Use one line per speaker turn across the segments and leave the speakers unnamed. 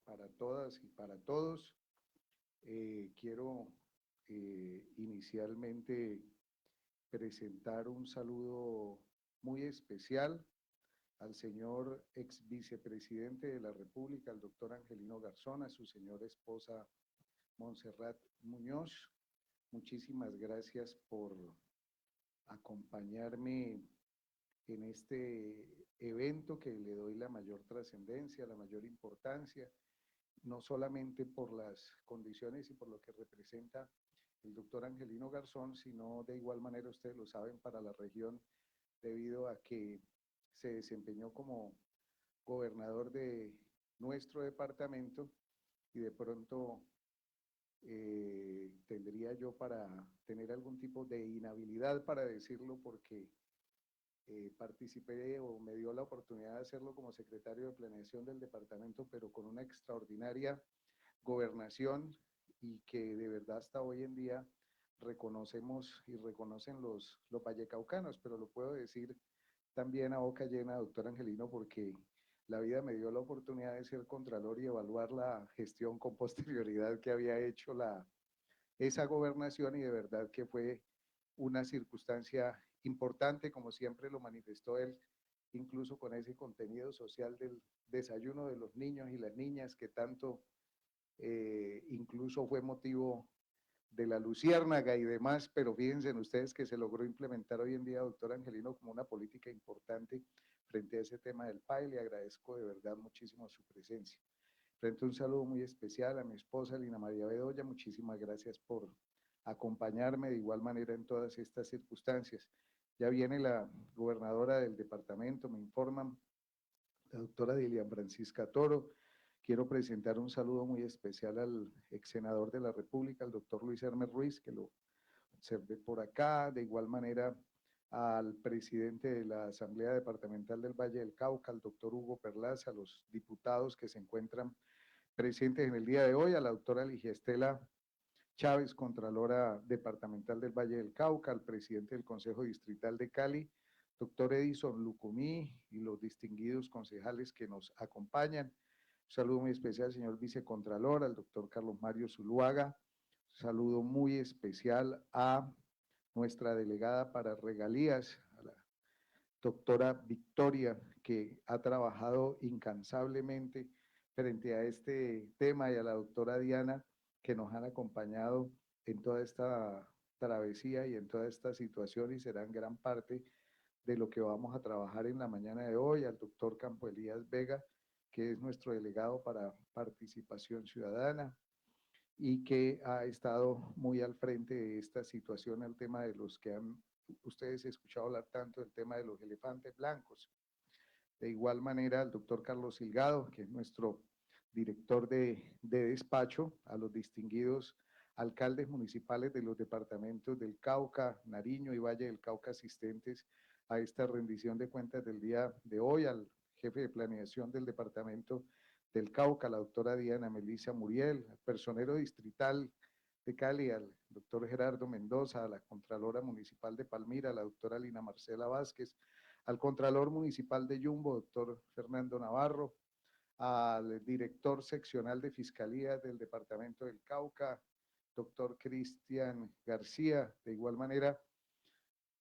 para todas y para todos. Quiero inicialmente presentar un saludo muy especial al señor ex vicepresidente de la República, al doctor Angelino Garzón, a su señora esposa Montserrat Muñoz. Muchísimas gracias por acompañarme en este evento que le doy la mayor trascendencia, la mayor importancia, no solamente por las condiciones y por lo que representa el doctor Angelino Garzón, sino de igual manera, ustedes lo saben, para la región, debido a que se desempeñó como gobernador de nuestro departamento y de pronto tendría yo para tener algún tipo de inhabilidad para decirlo, porque participé o me dio la oportunidad de hacerlo como secretario de planeación del departamento, pero con una extraordinaria gobernación y que de verdad hasta hoy en día reconocemos y reconocen los vallecaucanos, pero lo puedo decir también a boca llena, doctor Angelino, porque la vida me dio la oportunidad de ser contralor y evaluar la gestión con posterioridad que había hecho esa gobernación, y de verdad que fue una circunstancia importante, como siempre lo manifestó él, incluso con ese contenido social del desayuno de los niños y las niñas, que tanto incluso fue motivo de la luciérnaga y demás, pero fíjense en ustedes que se logró implementar hoy en día, doctor Angelino, como una política importante frente a ese tema del PAE. Le agradezco de verdad muchísimo su presencia. Frente a un saludo muy especial a mi esposa Lina María Bedoya, muchísimas gracias por acompañarme de igual manera en todas estas circunstancias. Ya viene la gobernadora del departamento, me informan, la doctora Dilian Francisca Toro. Quiero presentar un saludo muy especial al ex senador de la República, el doctor Luis Hermes Ruiz, que lo observé por acá. De igual manera, al presidente de la Asamblea Departamental del Valle del Cauca, al doctor Hugo Perlaza, a los diputados que se encuentran presentes en el día de hoy, a la doctora Ligia Estela Chávez, Contralora Departamental del Valle del Cauca, al presidente del Consejo Distrital de Cali, doctor Edison Lucumí, y los distinguidos concejales que nos acompañan. Un saludo muy especial al señor vicecontralor, al doctor Carlos Mario Zuluaga. Un saludo muy especial a nuestra delegada para regalías, a la doctora Victoria, que ha trabajado incansablemente frente a este tema, y a la doctora Diana, que nos han acompañado en toda esta travesía y en toda esta situación, y serán gran parte de lo que vamos a trabajar en la mañana de hoy, al doctor Campo Elías Vega, que es nuestro delegado para participación ciudadana y que ha estado muy al frente de esta situación, el tema de los que han ustedes escuchado hablar tanto del tema de los elefantes blancos. De igual manera, el doctor Carlos Silgado, que es nuestro director de despacho, a los distinguidos alcaldes municipales de los departamentos del Cauca, Nariño y Valle del Cauca asistentes a esta rendición de cuentas del día de hoy, al jefe de planeación del departamento del Cauca, la doctora Diana Melissa Muriel, al personero distrital de Cali, al doctor Gerardo Mendoza, a la Contralora Municipal de Palmira, a la doctora Lina Marcela Vázquez, al Contralor Municipal de Yumbo, doctor Fernando Navarro, al director seccional de Fiscalía del Departamento del Cauca, doctor Cristian García. De igual manera,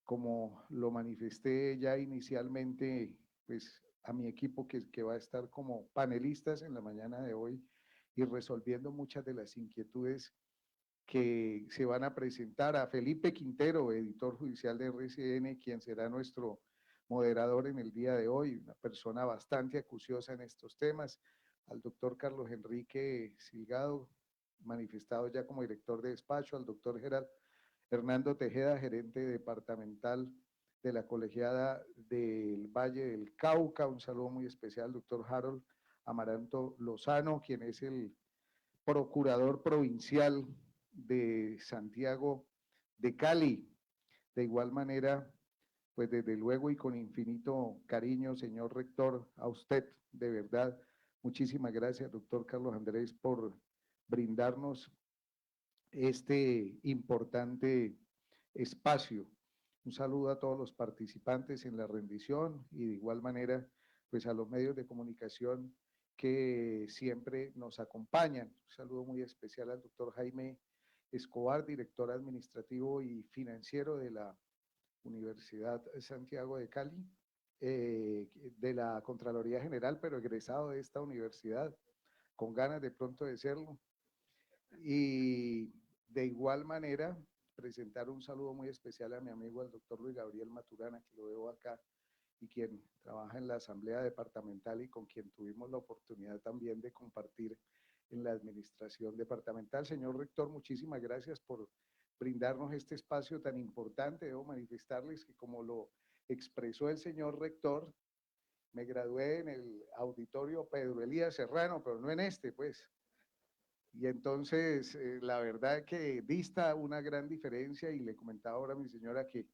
como lo manifesté ya inicialmente, pues a mi equipo que va a estar como panelistas en la mañana de hoy y resolviendo muchas de las inquietudes que se van a presentar, a Felipe Quintero, editor judicial de RCN, quien será nuestro moderador en el día de hoy, una persona bastante acuciosa en estos temas, al doctor Carlos Enrique Silgado, manifestado ya como director de despacho, al doctor Hernando Tejeda, gerente departamental de la colegiada del Valle del Cauca. Un saludo muy especial al doctor Harold Amaranto Lozano, quien es el procurador provincial de Santiago de Cali. De igual manera, pues desde luego y con infinito cariño, señor rector, a usted, de verdad, muchísimas gracias, doctor Carlos Andrés, por brindarnos este importante espacio. Un saludo a todos los participantes en la rendición y de igual manera, pues a los medios de comunicación que siempre nos acompañan. Un saludo muy especial al doctor Jaime Escobar, director administrativo y financiero de la Universidad Santiago de Cali, de la Contraloría General, pero egresado de esta universidad, con ganas de pronto de serlo. Y de igual manera, presentar un saludo muy especial a mi amigo, el doctor Luis Gabriel Maturana, que lo veo acá, y quien trabaja en la Asamblea Departamental y con quien tuvimos la oportunidad también de compartir en la administración departamental. Señor rector, muchísimas gracias por brindarnos este espacio tan importante. Debo manifestarles que, como lo expresó el señor rector, me gradué en el auditorio Pedro Elías Serrano, pero no en este, pues. Y entonces, la verdad que dista una gran diferencia, y le comentaba ahora a mi señora que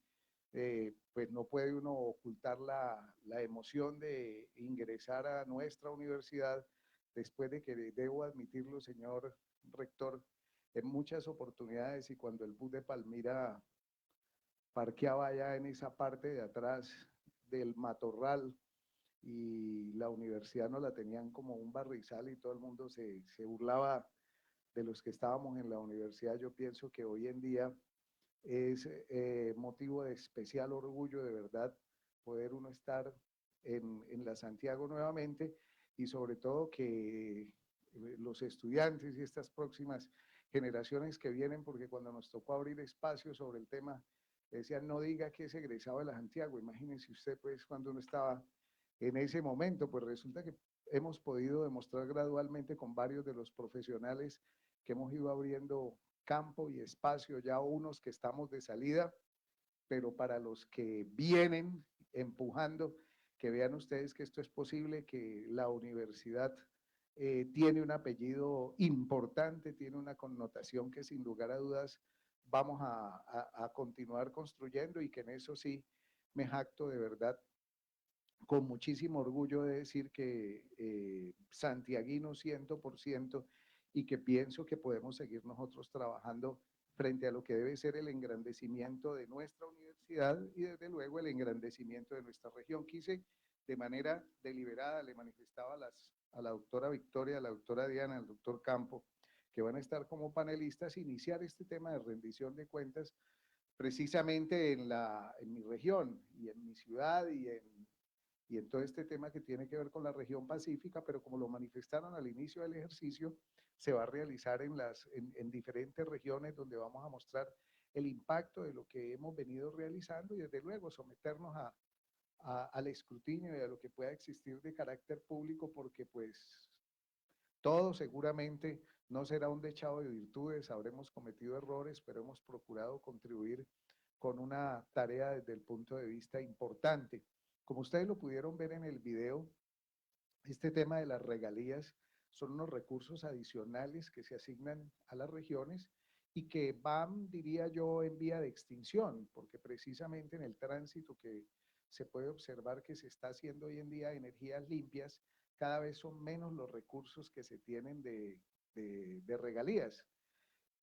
pues no puede uno ocultar la emoción de ingresar a nuestra universidad después de que, debo admitirlo, señor rector, en muchas oportunidades, y cuando el bus de Palmira parqueaba allá en esa parte de atrás del matorral, y la universidad nos la tenían como un barrizal y todo el mundo se burlaba de los que estábamos en la universidad, yo pienso que hoy en día es motivo de especial orgullo, de verdad, poder uno estar en la Santiago nuevamente, y sobre todo que los estudiantes y estas próximas generaciones que vienen, porque cuando nos tocó abrir espacio sobre el tema, decían, no diga que es egresado de la Santiago. Imagínense usted, pues, cuando uno estaba en ese momento, pues resulta que hemos podido demostrar gradualmente con varios de los profesionales que hemos ido abriendo campo y espacio, ya unos que estamos de salida, pero para los que vienen empujando, que vean ustedes que esto es posible, que la universidad tiene un apellido importante, tiene una connotación que sin lugar a dudas vamos a continuar construyendo, y que en eso sí me jacto de verdad con muchísimo orgullo de decir que santiaguino 100%, y que pienso que podemos seguir nosotros trabajando frente a lo que debe ser el engrandecimiento de nuestra universidad y desde luego el engrandecimiento de nuestra región. Quise de manera deliberada, le manifestaba a la doctora Victoria, a la doctora Diana, al doctor Campo, que van a estar como panelistas, iniciar este tema de rendición de cuentas precisamente en mi región y en mi ciudad y en todo este tema que tiene que ver con la región pacífica, pero como lo manifestaron al inicio del ejercicio, se va a realizar en diferentes regiones, donde vamos a mostrar el impacto de lo que hemos venido realizando, y desde luego someternos al escrutinio y a lo que pueda existir de carácter público, porque pues todo seguramente no será un dechado de virtudes, habremos cometido errores, pero hemos procurado contribuir con una tarea desde el punto de vista importante. Como ustedes lo pudieron ver en el video, este tema de las regalías son unos recursos adicionales que se asignan a las regiones y que van, diría yo, en vía de extinción, porque precisamente en el tránsito que se puede observar que se está haciendo hoy en día de energías limpias, cada vez son menos los recursos que se tienen de regalías.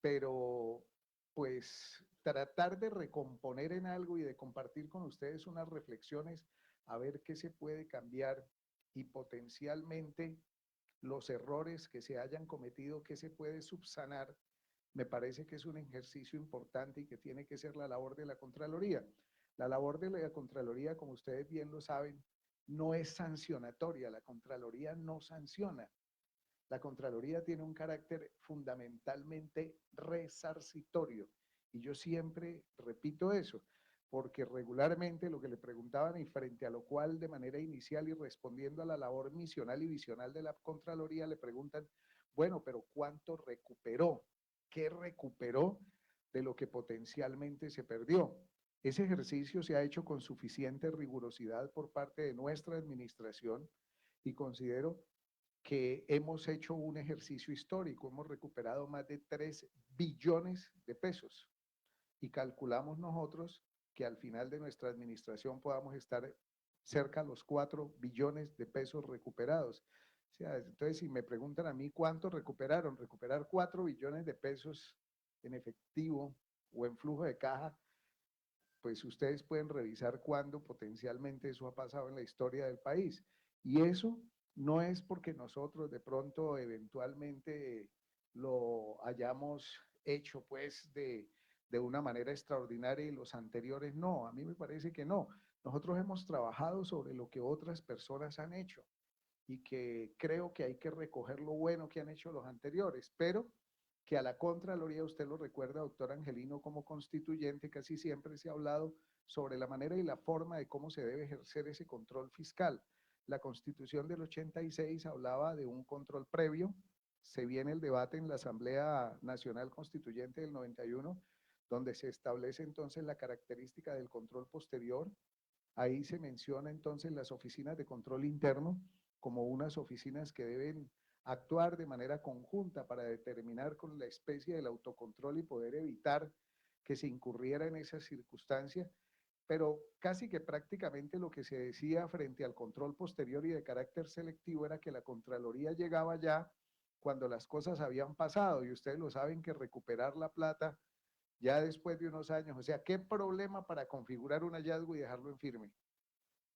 Pero pues tratar de recomponer en algo y de compartir con ustedes unas reflexiones, a ver qué se puede cambiar, y potencialmente los errores que se hayan cometido, qué se puede subsanar, me parece que es un ejercicio importante y que tiene que ser la labor de la Contraloría. La labor de la Contraloría, como ustedes bien lo saben, no es sancionatoria, la Contraloría no sanciona. La Contraloría tiene un carácter fundamentalmente resarcitorio, y yo siempre repito eso, porque regularmente lo que le preguntaban, y frente a lo cual de manera inicial y respondiendo a la labor misional y visional de la Contraloría, le preguntan, bueno, pero ¿cuánto recuperó? ¿Qué recuperó de lo que potencialmente se perdió? Ese ejercicio se ha hecho con suficiente rigurosidad por parte de nuestra administración, y considero que hemos hecho un ejercicio histórico, hemos recuperado más de 3 billones de pesos, y calculamos nosotros que al final de nuestra administración podamos estar cerca de los 4 billones de pesos recuperados. O sea, entonces, si me preguntan a mí cuánto recuperaron, recuperar 4 billones de pesos en efectivo o en flujo de caja, pues ustedes pueden revisar cuándo potencialmente eso ha pasado en la historia del país. Y eso no es porque nosotros de pronto eventualmente lo hayamos hecho pues de una manera extraordinaria y los anteriores no, a mí me parece que no. Nosotros hemos trabajado sobre lo que otras personas han hecho y que creo que hay que recoger lo bueno que han hecho los anteriores, pero que a la Contraloría, usted lo recuerda, doctor Angelino, como constituyente, casi siempre se ha hablado sobre la manera y la forma de cómo se debe ejercer ese control fiscal. La Constitución del 86 hablaba de un control previo, se viene el debate en la Asamblea Nacional Constituyente del 91, donde se establece entonces la característica del control posterior. Ahí se menciona entonces las oficinas de control interno como unas oficinas que deben actuar de manera conjunta para determinar con la especie del autocontrol y poder evitar que se incurriera en esa circunstancia, pero casi que prácticamente lo que se decía frente al control posterior y de carácter selectivo era que la Contraloría llegaba ya cuando las cosas habían pasado, y ustedes lo saben que recuperar la plata ya después de unos años, o sea, ¿qué problema para configurar un hallazgo y dejarlo en firme?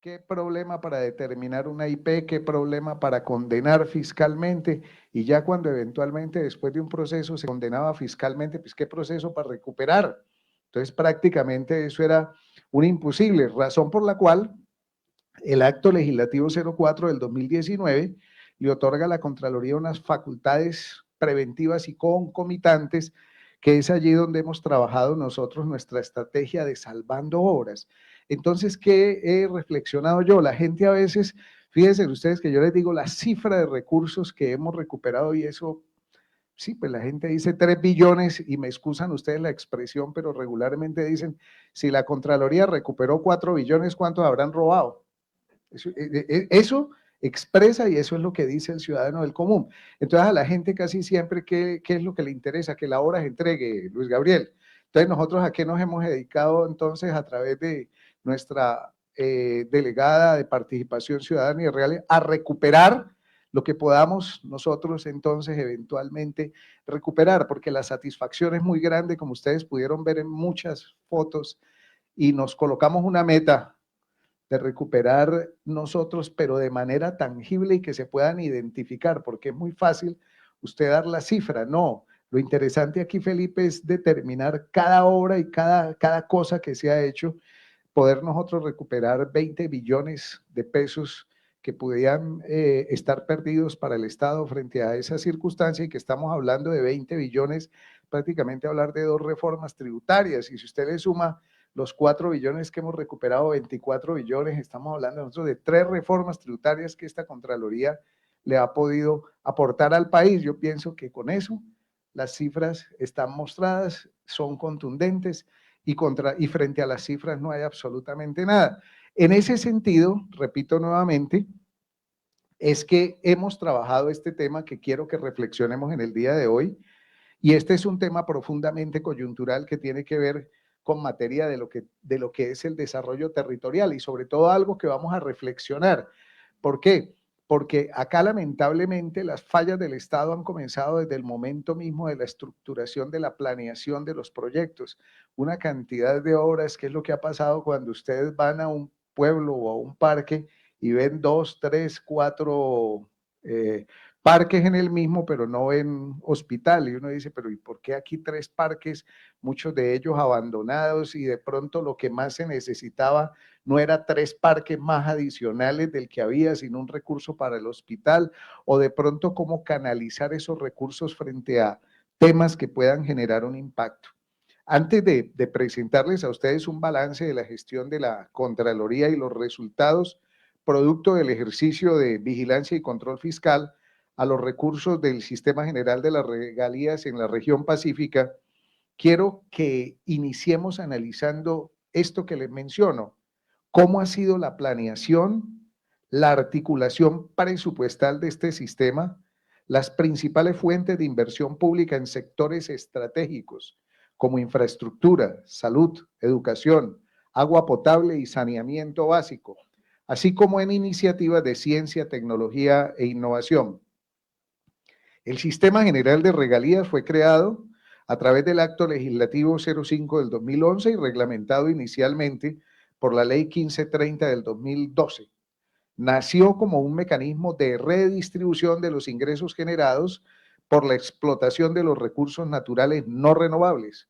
¿Qué problema para determinar una IP? ¿Qué problema para condenar fiscalmente? Y ya cuando eventualmente después de un proceso se condenaba fiscalmente, pues ¿qué proceso para recuperar? Entonces prácticamente eso era un imposible, razón por la cual el acto legislativo 04 del 2019 le otorga a la Contraloría unas facultades preventivas y concomitantes, que es allí donde hemos trabajado nosotros nuestra estrategia de salvando obras. Entonces, ¿qué he reflexionado yo? La gente a veces, fíjense ustedes que yo les digo la cifra de recursos que hemos recuperado y eso, sí, pues la gente dice 3 billones y me excusan ustedes la expresión, pero regularmente dicen, si la Contraloría recuperó 4 billones, ¿cuántos habrán robado? Eso expresa y eso es lo que dice el ciudadano del común. Entonces a la gente casi siempre, ¿qué es lo que le interesa? Que la obra se entregue, Luis Gabriel. Entonces nosotros a qué nos hemos dedicado entonces a través de nuestra delegada de participación ciudadana y real a recuperar lo que podamos nosotros entonces eventualmente recuperar, porque la satisfacción es muy grande, como ustedes pudieron ver en muchas fotos, y nos colocamos una meta de recuperar nosotros, pero de manera tangible y que se puedan identificar, porque es muy fácil usted dar la cifra, no. Lo interesante aquí, Felipe, es determinar cada obra y cada cosa que se ha hecho, poder nosotros recuperar 20 billones de pesos que pudieran estar perdidos para el Estado frente a esa circunstancia, y que estamos hablando de 20 billones, prácticamente hablar de 2 reformas tributarias, y si usted le suma los 4 billones que hemos recuperado, 24 billones, estamos hablando nosotros de 3 reformas tributarias que esta Contraloría le ha podido aportar al país. Yo pienso que con eso las cifras están mostradas, son contundentes, y frente a las cifras no hay absolutamente nada. En ese sentido, repito nuevamente, es que hemos trabajado este tema que quiero que reflexionemos en el día de hoy, y este es un tema profundamente coyuntural que tiene que ver con materia de lo que es el desarrollo territorial, y sobre todo algo que vamos a reflexionar. ¿Por qué? Porque acá lamentablemente las fallas del Estado han comenzado desde el momento mismo de la estructuración de la planeación de los proyectos. Una cantidad de obras, que es lo que ha pasado cuando ustedes van a un pueblo o a un parque y ven 2, 3, 4 parques en el mismo, pero no ven hospital. Y uno dice, pero ¿y por qué aquí 3 parques, muchos de ellos abandonados, y de pronto lo que más se necesitaba no era 3 parques más adicionales del que había, sino un recurso para el hospital? O de pronto cómo canalizar esos recursos frente a temas que puedan generar un impacto. Antes de presentarles a ustedes un balance de la gestión de la Contraloría y los resultados producto del ejercicio de vigilancia y control fiscal a los recursos del Sistema General de las Regalías en la región pacífica, quiero que iniciemos analizando esto que les menciono: cómo ha sido la planeación, la articulación presupuestal de este sistema, las principales fuentes de inversión pública en sectores estratégicos como infraestructura, salud, educación, agua potable y saneamiento básico, así como en iniciativas de ciencia, tecnología e innovación. El Sistema General de Regalías fue creado a través del Acto Legislativo 05 del 2011 y reglamentado inicialmente por la Ley 1530 del 2012. nació como un mecanismo de redistribución de los ingresos generados por la explotación de los recursos naturales no renovables,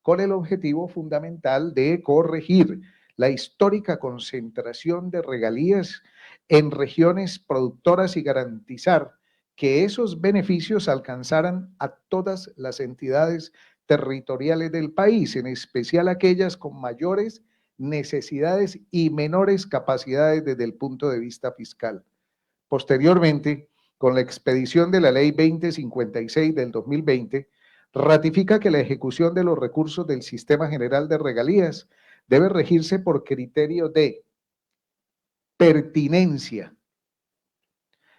con el objetivo fundamental de corregir la histórica concentración de regalías en regiones productoras y garantizar que esos beneficios alcanzaran a todas las entidades territoriales del país, en especial aquellas con mayores necesidades y menores capacidades desde el punto de vista fiscal. Posteriormente, con la expedición de la Ley 2056 del 2020, ratifica que la ejecución de los recursos del Sistema General de Regalías debe regirse por criterios de pertinencia,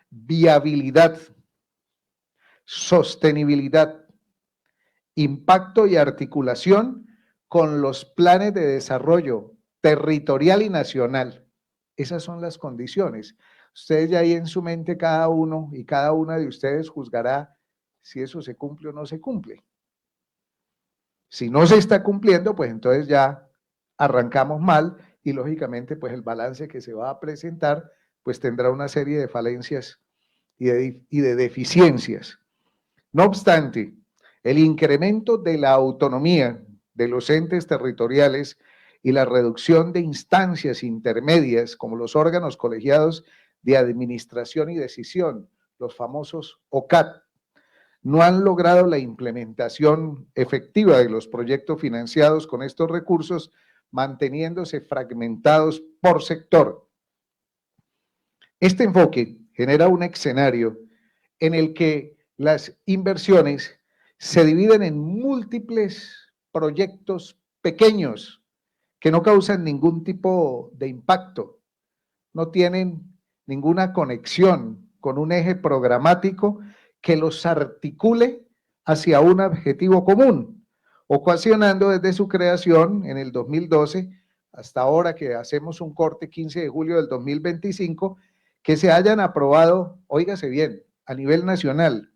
viabilidad, sostenibilidad, impacto y articulación con los planes de desarrollo territorial y nacional. Esas son las condiciones. Ustedes ya ahí en su mente, cada uno y cada una de ustedes juzgará si eso se cumple o no se cumple. Si no se está cumpliendo, pues entonces ya arrancamos mal y lógicamente pues el balance que se va a presentar pues tendrá una serie de falencias y de deficiencias. No obstante, el incremento de la autonomía de los entes territoriales y la reducción de instancias intermedias como los órganos colegiados de administración y decisión, los famosos OCAT, no han logrado la implementación efectiva de los proyectos financiados con estos recursos, manteniéndose fragmentados por sector. Este enfoque genera un escenario en el que las inversiones se dividen en múltiples proyectos pequeños que no causan ningún tipo de impacto, no tienen ninguna conexión con un eje programático que los articule hacia un objetivo común, ocasionando desde su creación en el 2012 hasta ahora que hacemos un corte 15 de julio del 2025, que se hayan aprobado, óigase bien, a nivel nacional,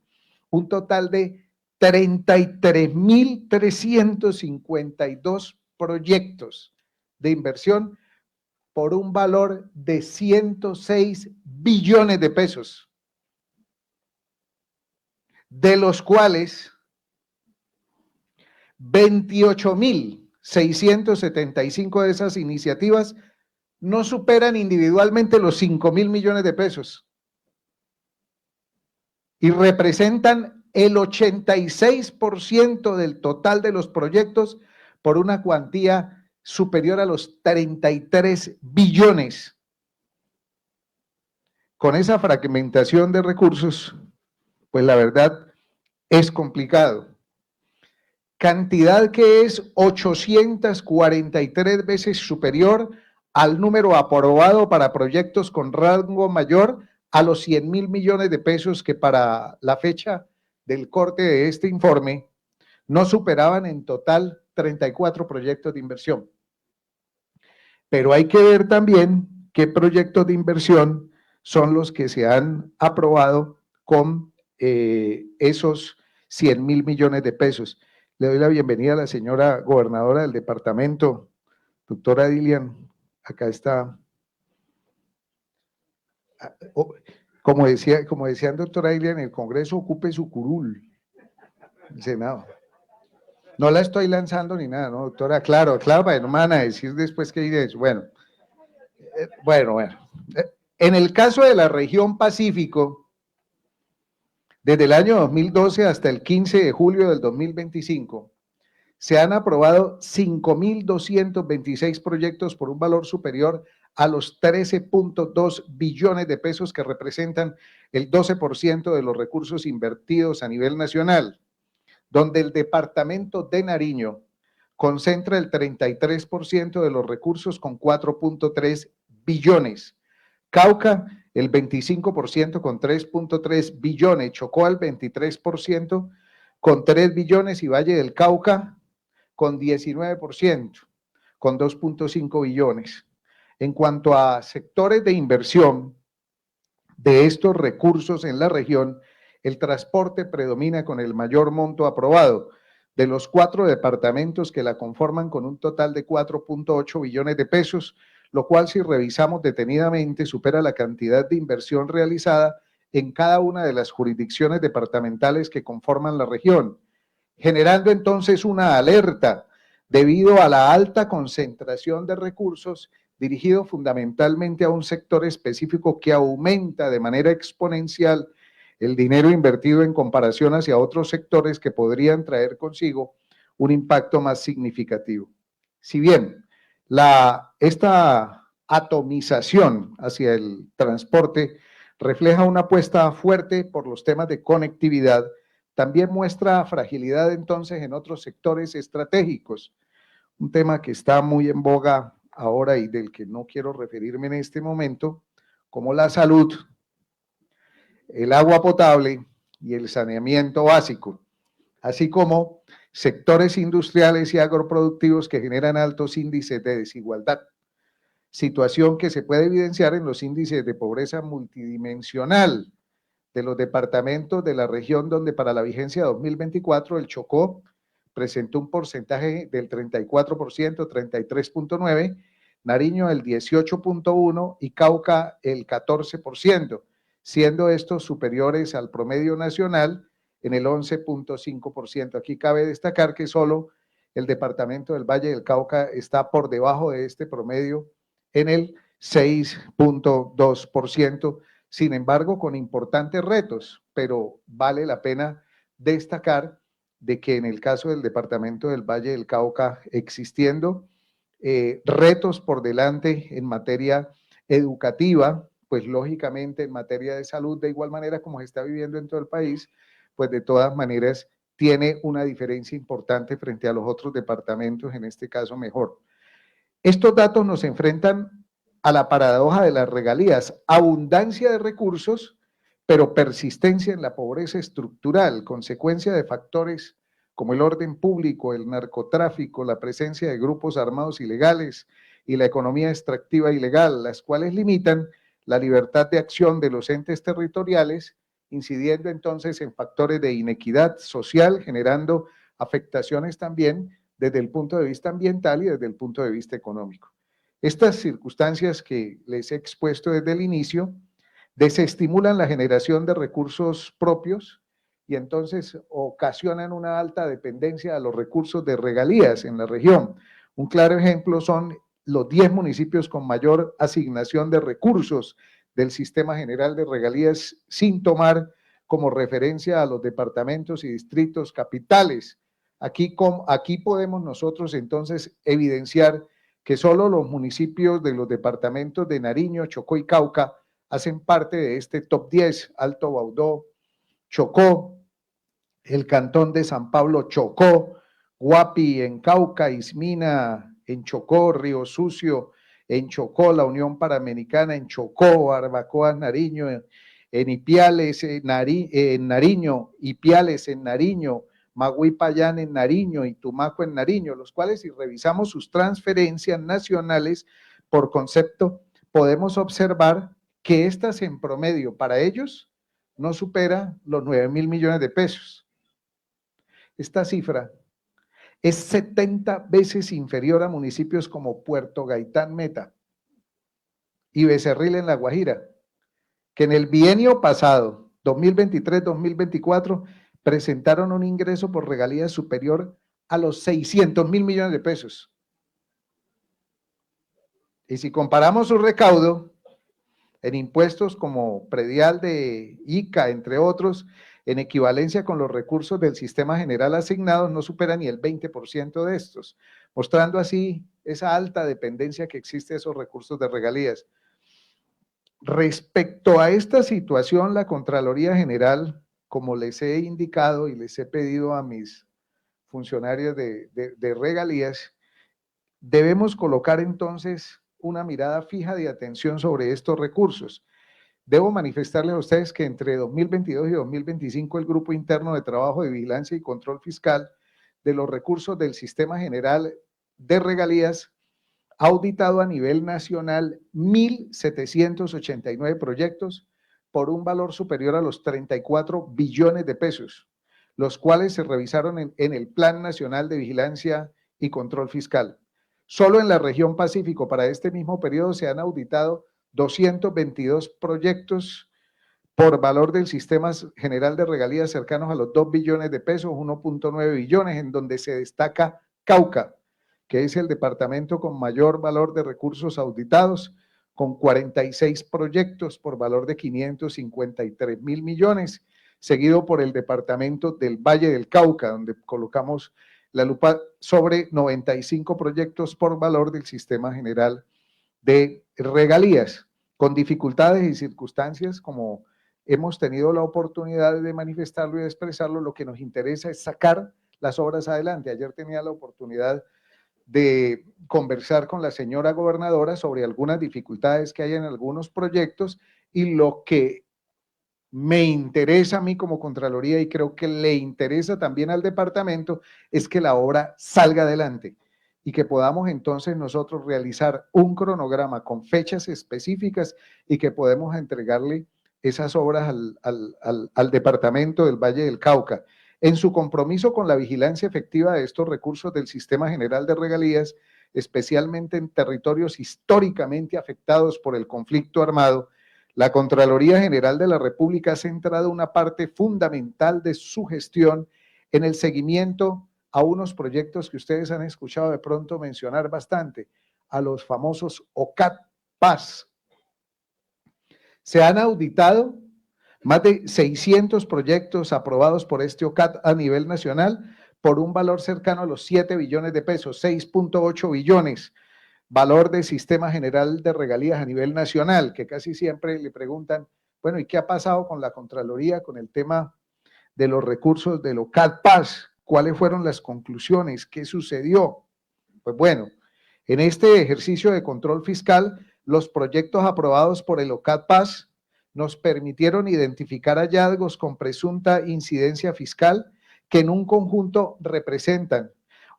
un total de 33.352 proyectos de inversión por un valor de 106 billones de pesos, de los cuales 28.675 de esas iniciativas no superan individualmente los 5.000 millones de pesos y representan el 86% del total de los proyectos por una cuantía superior a los 33 billones. Con esa fragmentación de recursos, pues la verdad es complicado. Cantidad que es 843 veces superior al número aprobado para proyectos con rango mayor a los 100.000 millones de pesos que para la fecha del corte de este informe no superaban en total 34 proyectos de inversión. Pero hay que ver también qué proyectos de inversión son los que se han aprobado con esos 100.000 millones de pesos. Le doy la bienvenida a la señora gobernadora del departamento, doctora Dilian. Acá está. Como decían doctora Dilian, el Congreso ocupe su curul, el Senado. No la estoy lanzando ni nada, ¿no, doctora? Claro, para no me van a decir después que diré eso. Bueno. En el caso de la región Pacífico, desde el año 2012 hasta el 15 de julio del 2025, se han aprobado 5.226 proyectos por un valor superior a los 13.2 billones de pesos que representan el 12% de los recursos invertidos a nivel nacional, donde el departamento de Nariño concentra el 33% de los recursos con 4.3 billones. Cauca, el 25% con 3.3 billones. Chocó al 23% con 3 billones y Valle del Cauca con 19%, con 2.5 billones. En cuanto a sectores de inversión de estos recursos en la región, el transporte predomina con el mayor monto aprobado, de los 4 departamentos que la conforman con un total de 4.8 billones de pesos. lo cual si revisamos detenidamente supera la cantidad de inversión realizada en cada una de las jurisdicciones departamentales que conforman la región, generando entonces una alerta debido a la alta concentración de recursos dirigido fundamentalmente a un sector específico que aumenta de manera exponencial el dinero invertido en comparación hacia otros sectores que podrían traer consigo un impacto más significativo. Si bien esta atomización hacia el transporte refleja una apuesta fuerte por los temas de conectividad, también muestra fragilidad entonces en otros sectores estratégicos, un tema que está muy en boga ahora y del que no quiero referirme en este momento, como la salud, el agua potable y el saneamiento básico, así como sectores industriales y agroproductivos que generan altos índices de desigualdad, situación que se puede evidenciar en los índices de pobreza multidimensional de los departamentos de la región donde para la vigencia 2024 el Chocó presentó un porcentaje del 34%, 33.9%, Nariño el 18.1% y Cauca el 14%, siendo estos superiores al promedio nacional en el 11.5%. Aquí cabe destacar que solo el departamento del Valle del Cauca está por debajo de este promedio en el 6.2%, sin embargo con importantes retos, pero vale la pena destacar de que en el caso del departamento del Valle del Cauca, existiendo retos por delante en materia educativa, pues lógicamente en materia de salud, de igual manera como se está viviendo en todo el país, pues de todas maneras tiene una diferencia importante frente a los otros departamentos, en este caso mejor. Estos datos nos enfrentan a la paradoja de las regalías, abundancia de recursos, pero persistencia en la pobreza estructural, consecuencia de factores como el orden público, el narcotráfico, la presencia de grupos armados ilegales y la economía extractiva ilegal, las cuales limitan la libertad de acción de los entes territoriales, incidiendo entonces en factores de inequidad social, generando afectaciones también desde el punto de vista ambiental y desde el punto de vista económico. Estas circunstancias que les he expuesto desde el inicio desestimulan la generación de recursos propios y entonces ocasionan una alta dependencia a los recursos de regalías en la región. Un claro ejemplo son los 10 municipios con mayor asignación de recursos del Sistema General de Regalías, sin tomar como referencia a los departamentos y distritos capitales. Aquí podemos nosotros entonces evidenciar que solo los municipios de los departamentos de Nariño, Chocó y Cauca hacen parte de este top 10, Alto Baudó, Chocó, el Cantón de San Pablo, Chocó, Guapi en Cauca, Ismina en Chocó, Río Sucio en Chocó, la Unión Panamericana en Chocó, Barbacoa, Nariño, en Ipiales, en Nariño, Ipiales en Nariño, Magüipayán en Nariño y Tumaco en Nariño, los cuales si revisamos sus transferencias nacionales por concepto, podemos observar que estas en promedio para ellos no supera los 9.000 millones de pesos. Esta cifra es 70 veces inferior a municipios como Puerto Gaitán Meta y Becerril en La Guajira, que en el bienio pasado, 2023-2024, presentaron un ingreso por regalías superior a los 600.000 millones de pesos. Y si comparamos su recaudo en impuestos como predial de ICA, entre otros, en equivalencia con los recursos del sistema general asignados, no supera ni el 20% de estos, mostrando así esa alta dependencia que existe de esos recursos de regalías. Respecto a esta situación, la Contraloría General, como les he indicado y les he pedido a mis funcionarios de regalías, debemos colocar entonces una mirada fija de atención sobre estos recursos. Debo manifestarles a ustedes que entre 2022 y 2025 el Grupo Interno de Trabajo de Vigilancia y Control Fiscal de los recursos del Sistema General de Regalías ha auditado a nivel nacional 1.789 proyectos por un valor superior a los 34 billones de pesos, los cuales se revisaron en el Plan Nacional de Vigilancia y Control Fiscal. Solo en la región Pacífico para este mismo periodo se han auditado 222 proyectos por valor del sistema general de regalías cercanos a los 2 billones de pesos, 1.9 billones, en donde se destaca Cauca, que es el departamento con mayor valor de recursos auditados, con 46 proyectos por valor de 553.000 millones, seguido por el departamento del Valle del Cauca, donde colocamos la lupa sobre 95 proyectos por valor del sistema general de regalías, con dificultades y circunstancias como hemos tenido la oportunidad de manifestarlo y de expresarlo. Lo que nos interesa es sacar las obras adelante. Ayer tenía la oportunidad de conversar con la señora gobernadora sobre algunas dificultades que hay en algunos proyectos, y lo que me interesa a mí como Contraloría, y creo que le interesa también al departamento, es que la obra salga adelante y que podamos entonces nosotros realizar un cronograma con fechas específicas y que podemos entregarle esas obras al departamento del Valle del Cauca. En su compromiso con la vigilancia efectiva de estos recursos del Sistema General de Regalías, especialmente en territorios históricamente afectados por el conflicto armado, la Contraloría General de la República ha centrado una parte fundamental de su gestión en el seguimiento a unos proyectos que ustedes han escuchado de pronto mencionar bastante, a los famosos OCAT Paz. Se han auditado más de 600 proyectos aprobados por este OCAT a nivel nacional por un valor cercano a los 7 billones de pesos, 6.8 billones, valor de Sistema General de Regalías a nivel nacional, que casi siempre le preguntan, bueno, ¿y qué ha pasado con la Contraloría, con el tema de los recursos del OCAT Paz? ¿Cuáles fueron las conclusiones? ¿Qué sucedió? Pues bueno, en este ejercicio de control fiscal, los proyectos aprobados por el OCAT Paz nos permitieron identificar hallazgos con presunta incidencia fiscal que en un conjunto representan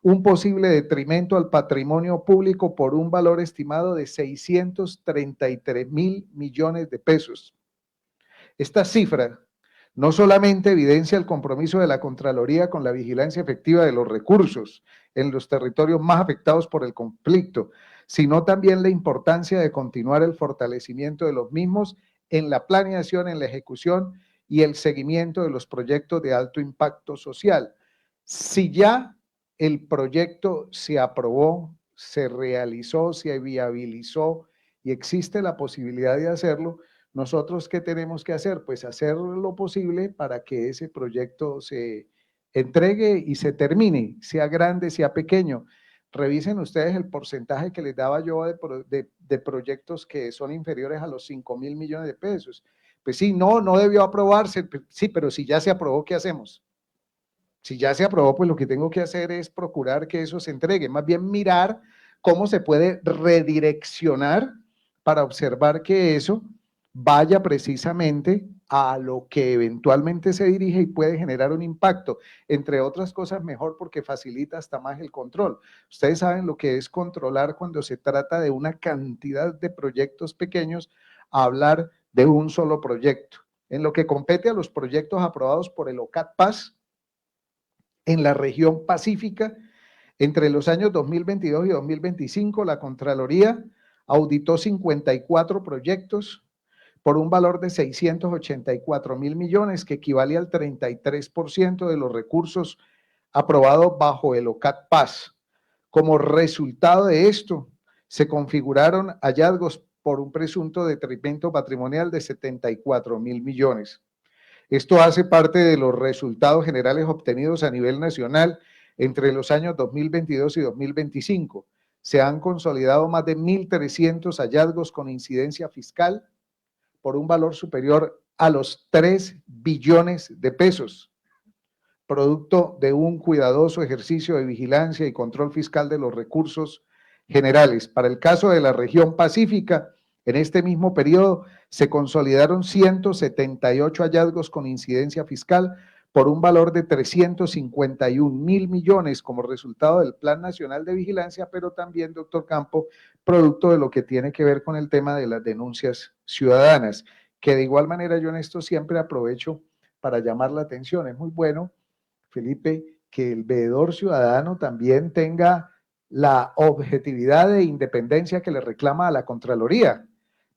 un posible detrimento al patrimonio público por un valor estimado de 633.000 millones de pesos. Esta cifra no solamente evidencia el compromiso de la Contraloría con la vigilancia efectiva de los recursos en los territorios más afectados por el conflicto, sino también la importancia de continuar el fortalecimiento de los mismos en la planeación, en la ejecución y el seguimiento de los proyectos de alto impacto social. Si ya el proyecto se aprobó, se realizó, se viabilizó y existe la posibilidad de hacerlo, nosotros, ¿qué tenemos que hacer? Pues hacer lo posible para que ese proyecto se entregue y se termine, sea grande, sea pequeño. Revisen ustedes el porcentaje que les daba yo de proyectos que son inferiores a los 5.000 millones de pesos. Pues sí, no debió aprobarse, sí, pero si ya se aprobó, ¿qué hacemos? Si ya se aprobó, pues lo que tengo que hacer es procurar que eso se entregue, más bien mirar cómo se puede redireccionar para observar que eso vaya precisamente a lo que eventualmente se dirige y puede generar un impacto, entre otras cosas mejor porque facilita hasta más el control. Ustedes saben lo que es controlar cuando se trata de una cantidad de proyectos pequeños, a hablar de un solo proyecto. En lo que compete a los proyectos aprobados por el OCAT Paz, en la región pacífica, entre los años 2022 y 2025, la Contraloría auditó 54 proyectos por un valor de 684.000 millones, que equivale al 33% de los recursos aprobados bajo el OCAT Paz. Como resultado de esto, se configuraron hallazgos por un presunto detrimento patrimonial de 74.000 millones. Esto hace parte de los resultados generales obtenidos a nivel nacional entre los años 2022 y 2025. Se han consolidado más de 1.300 hallazgos con incidencia fiscal por un valor superior a los 3 billones de pesos, producto de un cuidadoso ejercicio de vigilancia y control fiscal de los recursos generales. Para el caso de la región pacífica, en este mismo periodo se consolidaron 178 hallazgos con incidencia fiscal por un valor de 351.000 millones como resultado del Plan Nacional de Vigilancia, pero también, doctor Campo, producto de lo que tiene que ver con el tema de las denuncias ciudadanas, que de igual manera yo en esto siempre aprovecho para llamar la atención. Es muy bueno, Felipe, que el veedor ciudadano también tenga la objetividad e independencia que le reclama a la Contraloría.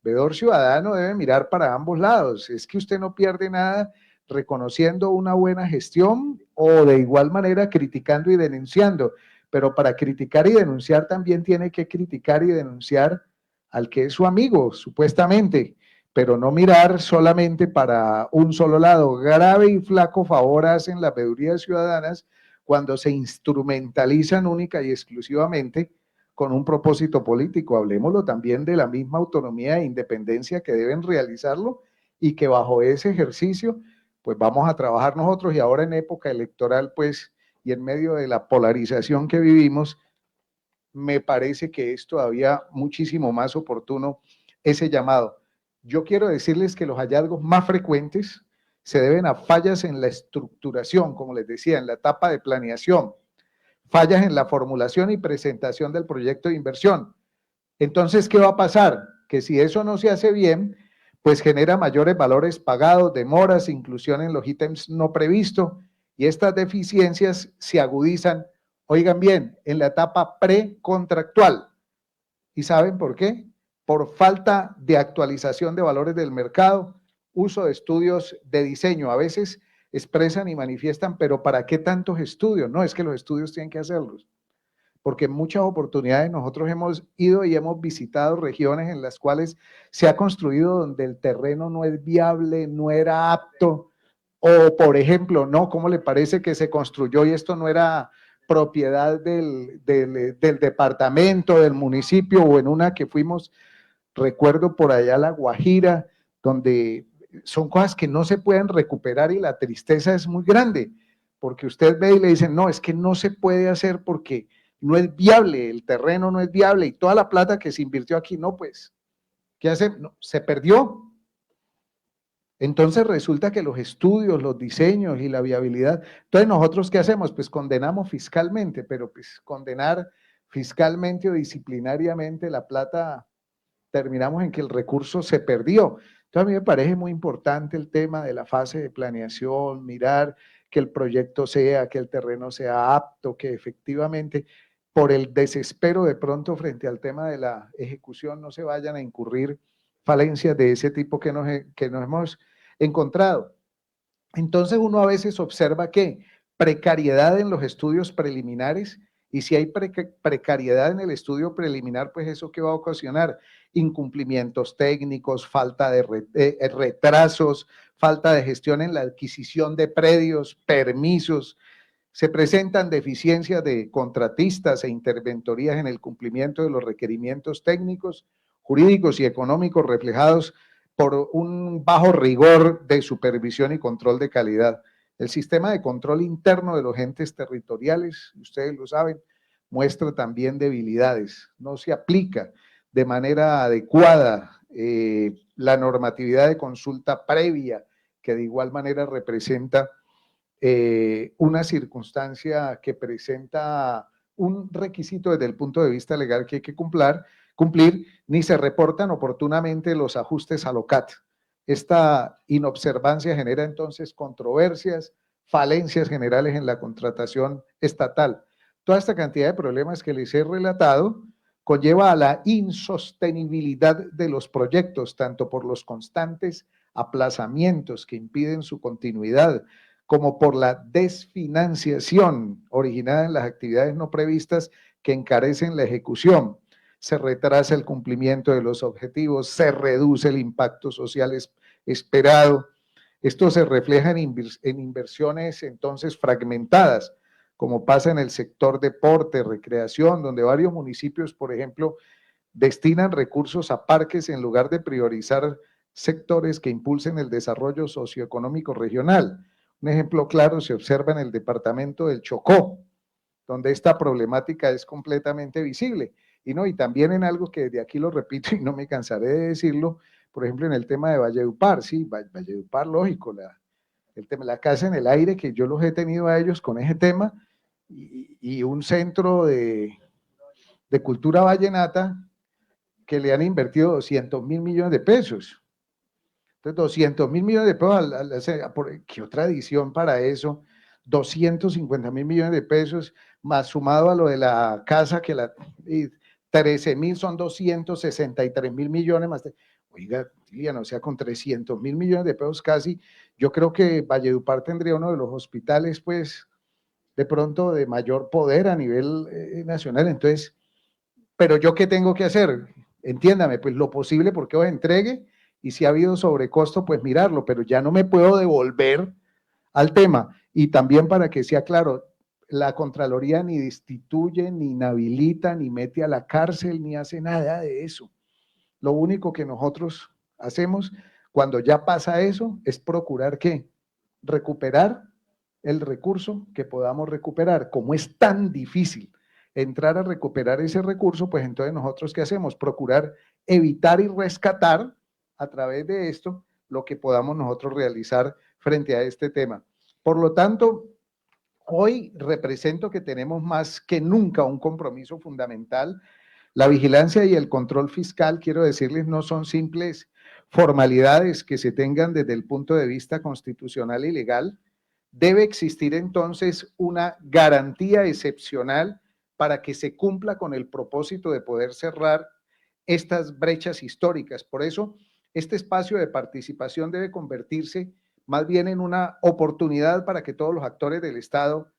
Veedor ciudadano debe mirar para ambos lados. Es que usted no pierde nada reconociendo una buena gestión o de igual manera criticando y denunciando. Pero para criticar y denunciar también tiene que criticar y denunciar al que es su amigo, supuestamente, pero no mirar solamente para un solo lado. Grave y flaco favor hacen las veedurías ciudadanas cuando se instrumentalizan única y exclusivamente con un propósito político. Hablemoslo también de la misma autonomía e independencia que deben realizarlo y que bajo ese ejercicio pues vamos a trabajar nosotros, y ahora en época electoral pues y en medio de la polarización que vivimos, me parece que es todavía muchísimo más oportuno ese llamado. Yo quiero decirles que los hallazgos más frecuentes se deben a fallas en la estructuración, como les decía, en la etapa de planeación, fallas en la formulación y presentación del proyecto de inversión. Entonces, ¿qué va a pasar? Que si eso no se hace bien, pues genera mayores valores pagados, demoras, inclusión en los ítems no previstos, y estas deficiencias se agudizan, oigan bien, en la etapa precontractual. ¿Y saben por qué? Por falta de actualización de valores del mercado, uso de estudios de diseño. A veces expresan y manifiestan, pero ¿para qué tantos estudios? No, es que los estudios tienen que hacerlos, porque en muchas oportunidades nosotros hemos ido y hemos visitado regiones en las cuales se ha construido donde el terreno no es viable, no era apto, o por ejemplo, no, ¿cómo le parece que se construyó y esto no era propiedad del departamento, del municipio, o en una que fuimos, recuerdo por allá La Guajira, donde son cosas que no se pueden recuperar y la tristeza es muy grande, porque usted ve y le dicen, no, es que no se puede hacer porque no es viable, el terreno no es viable y toda la plata que se invirtió aquí, no, pues, ¿qué hace? No, se perdió. Entonces resulta que los estudios, los diseños y la viabilidad, entonces nosotros ¿qué hacemos? Pues condenamos fiscalmente, pero pues condenar fiscalmente o disciplinariamente la plata, terminamos en que el recurso se perdió. Entonces a mí me parece muy importante el tema de la fase de planeación, mirar que el proyecto sea, que el terreno sea apto, que efectivamente por el desespero de pronto frente al tema de la ejecución no se vayan a incurrir falencias de ese tipo que nos hemos encontrado. Entonces uno a veces observa que precariedad en los estudios preliminares, y si hay precariedad en el estudio preliminar, pues eso que va a ocasionar incumplimientos técnicos, falta de retrasos, falta de gestión en la adquisición de predios, permisos, se presentan deficiencias de contratistas e interventorías en el cumplimiento de los requerimientos técnicos, jurídicos y económicos reflejados por un bajo rigor de supervisión y control de calidad. El sistema de control interno de los entes territoriales, ustedes lo saben, muestra también debilidades. No se aplica de manera adecuada la normatividad de consulta previa, que de igual manera representa una circunstancia que presenta un requisito desde el punto de vista legal que hay que cumplir, ni se reportan oportunamente los ajustes a LOCAT. Esta inobservancia genera entonces controversias, falencias generales en la contratación estatal. Toda esta cantidad de problemas que les he relatado conlleva a la insostenibilidad de los proyectos, tanto por los constantes aplazamientos que impiden su continuidad, como por la desfinanciación originada en las actividades no previstas que encarecen la ejecución. Se retrasa el cumplimiento de los objetivos, se reduce el impacto social esperado. Esto se refleja en inversiones entonces fragmentadas, como pasa en el sector deporte, recreación, donde varios municipios, por ejemplo, destinan recursos a parques en lugar de priorizar sectores que impulsen el desarrollo socioeconómico regional. Un ejemplo claro se observa en el departamento del Chocó, donde esta problemática es completamente visible. Y, no, y también en algo que desde aquí lo repito y no me cansaré de decirlo, por ejemplo, en el tema de Valledupar, sí, Valledupar, lógico, el tema, la casa en el aire, que yo los he tenido a ellos con ese tema, y un centro de cultura vallenata que le han invertido 200.000 millones de pesos. Entonces, 200.000 millones de pesos, ¿qué otra edición para eso? 250.000 millones de pesos, más sumado a lo de la casa, que la 13.000 son 263.000 millones más. Oiga, Lilian, o sea, con 300.000 millones de pesos casi, yo creo que Valledupar tendría uno de los hospitales, pues, de pronto de mayor poder a nivel nacional. Entonces, pero yo qué tengo que hacer, entiéndame, pues lo posible porque os entregue, y si ha habido sobrecosto, pues mirarlo, pero ya no me puedo devolver al tema. Y también para que sea claro, la Contraloría ni destituye, ni inhabilita, ni mete a la cárcel, ni hace nada de eso. Lo único que nosotros hacemos cuando ya pasa eso es procurar ¿qué? Recuperar el recurso que podamos recuperar. Como es tan difícil entrar a recuperar ese recurso, pues entonces nosotros ¿qué hacemos? Procurar evitar y rescatar a través de esto lo que podamos nosotros realizar frente a este tema. Por lo tanto, hoy represento que tenemos más que nunca un compromiso fundamental. La vigilancia y el control fiscal, quiero decirles, no son simples formalidades que se tengan desde el punto de vista constitucional y legal. Debe existir entonces una garantía excepcional para que se cumpla con el propósito de poder cerrar estas brechas históricas. Por eso, este espacio de participación debe convertirse más bien en una oportunidad para que todos los actores del Estado,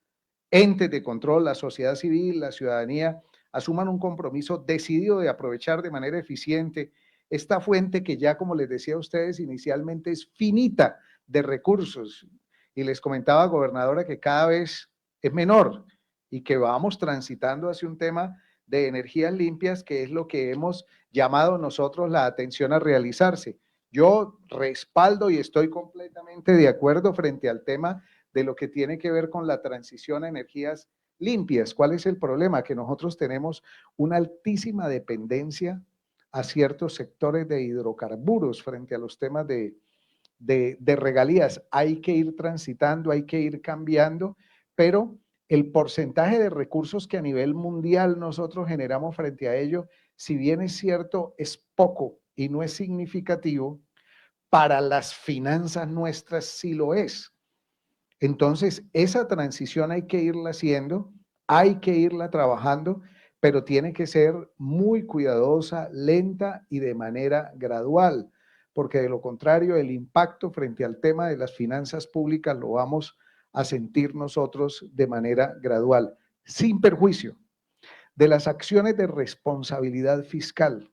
entes de control, la sociedad civil, la ciudadanía, asuman un compromiso decidido de aprovechar de manera eficiente esta fuente que ya, como les decía a ustedes, inicialmente es finita de recursos. Y les comentaba, gobernadora, que cada vez es menor y que vamos transitando hacia un tema de energías limpias, que es lo que hemos llamado nosotros la atención a realizarse. Yo respaldo y estoy completamente de acuerdo frente al tema de lo que tiene que ver con la transición a energías limpias. ¿Cuál es el problema? Que nosotros tenemos una altísima dependencia a ciertos sectores de hidrocarburos frente a los temas de regalías. Hay que ir transitando, hay que ir cambiando, pero el porcentaje de recursos que a nivel mundial nosotros generamos frente a ello, si bien es cierto, es poco y no es significativo, para las finanzas nuestras sí lo es. Entonces, esa transición hay que irla haciendo, hay que irla trabajando, pero tiene que ser muy cuidadosa, lenta y de manera gradual, porque de lo contrario, el impacto frente al tema de las finanzas públicas lo vamos a sentir nosotros de manera gradual, sin perjuicio de las acciones de responsabilidad fiscal,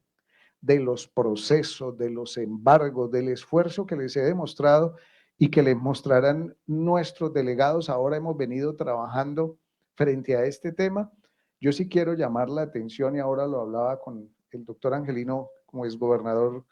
de los procesos, de los embargos, del esfuerzo que les he demostrado y que les mostrarán nuestros delegados. Ahora hemos venido trabajando frente a este tema. Yo sí quiero llamar la atención, y ahora lo hablaba con el doctor Angelino como exgobernador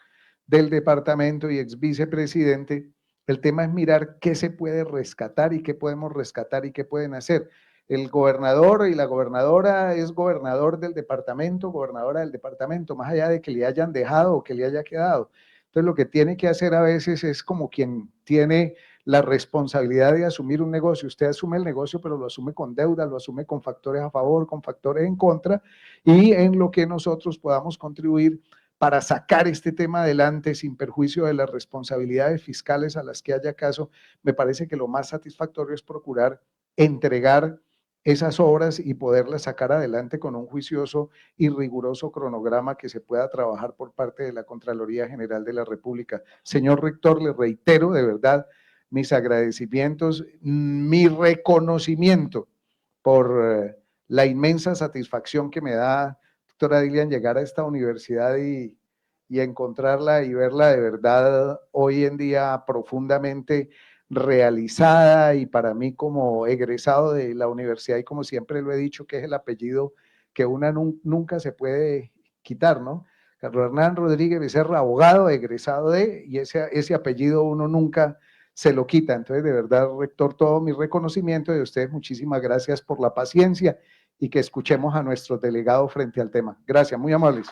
del departamento y ex vicepresidente. El tema es mirar qué se puede rescatar y qué podemos rescatar y qué pueden hacer. El gobernador y la gobernadora es gobernador del departamento, gobernadora del departamento, más allá de que le hayan dejado o que le haya quedado. Entonces, lo que tiene que hacer a veces es como quien tiene la responsabilidad de asumir un negocio. Usted asume el negocio, pero lo asume con deuda, lo asume con factores a favor, con factores en contra, y en lo que nosotros podamos contribuir para sacar este tema adelante sin perjuicio de las responsabilidades fiscales a las que haya caso, me parece que lo más satisfactorio es procurar entregar esas obras y poderlas sacar adelante con un juicioso y riguroso cronograma que se pueda trabajar por parte de la Contraloría General de la República. Señor rector, le reitero de verdad mis agradecimientos, mi reconocimiento por la inmensa satisfacción que me da, doctora Dilian, llegar a esta universidad y encontrarla y verla de verdad hoy en día profundamente realizada, y para mí como egresado de la universidad, y como siempre lo he dicho, que es el apellido que una nunca se puede quitar, ¿no? Carlos Hernán Rodríguez Becerra, abogado, egresado de, y ese apellido uno nunca se lo quita. Entonces, de verdad, rector, todo mi reconocimiento de ustedes, muchísimas gracias por la paciencia y que escuchemos a nuestros delegados frente al tema. Gracias, muy amables.